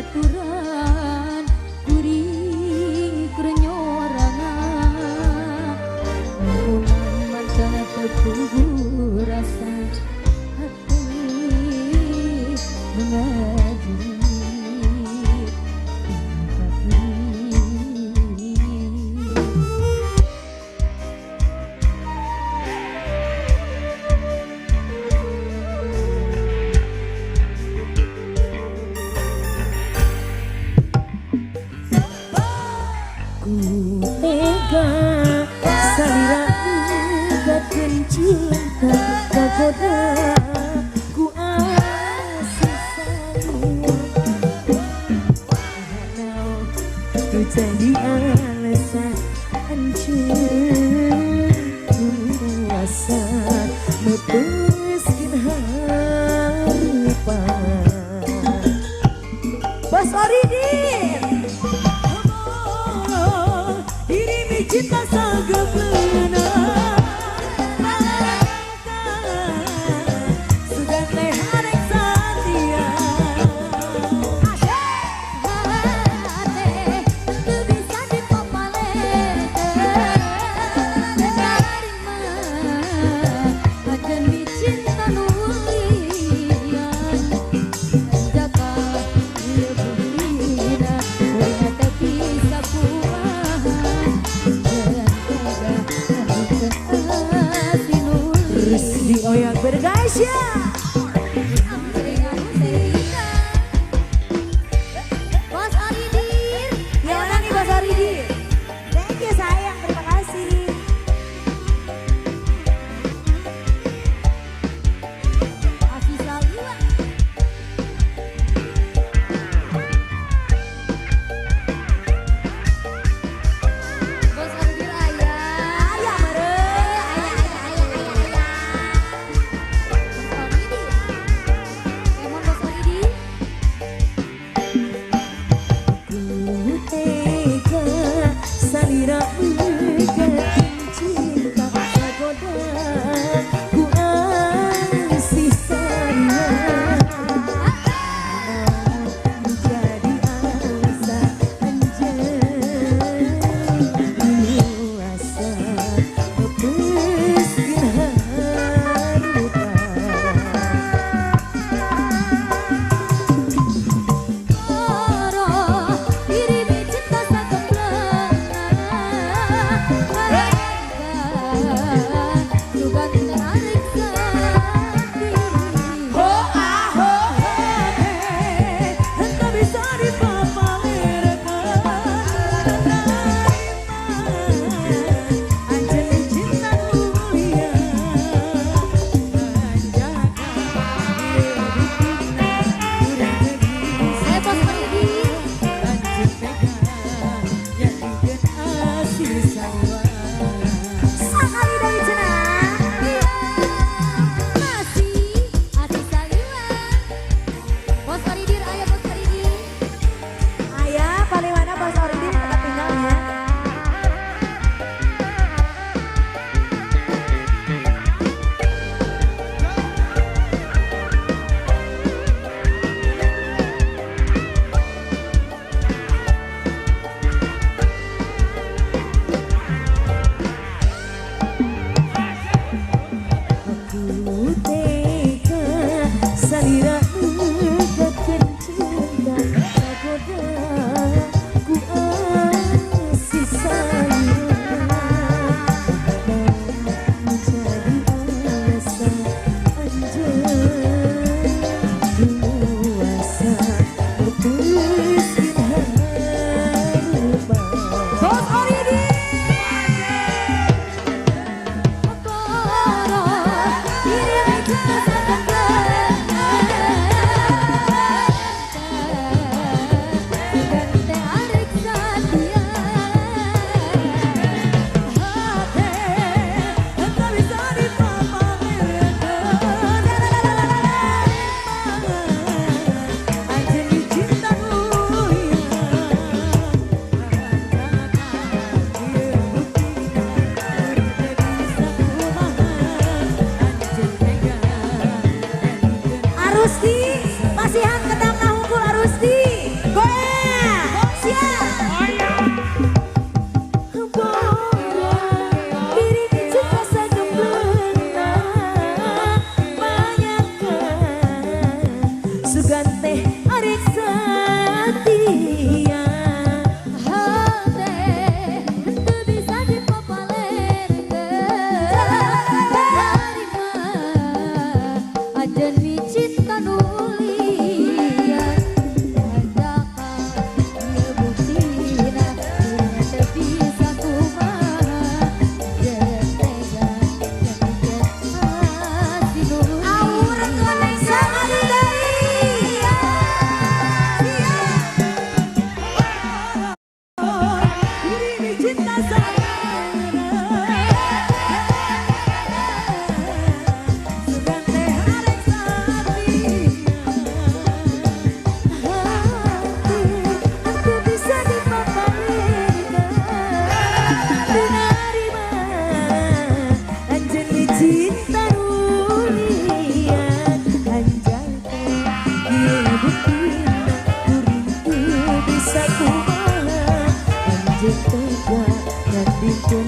baturan kuring kerenyorangan munan mantan tertubuh rasa hati mengaji ku tega salira ugatkeun cinta kagoda ku asih sayang ku jadi alasan hancur rasa mepeskeun harapan Bos Oridin cinta sageupleuna sudah teh harek satia hate teu bisa dipapalekeun narima akan dicinta nu lian jaka ieu bumi arek setia. Hati itu bisa dipapalerkan. Ada nih cinta nulian. Adakah dia buktina ternyata bisa kumaha. Jangan tega dan tidak hati Aurat nulian. Vanessa Adindaria. Ini cinta saya. Sugan teh arek setia. Aku bisa dipapalerkan. Menerima anjani cinta nulian anjalkan dia buktina kuring teu bisa kumaha anjeun tega ngan bikin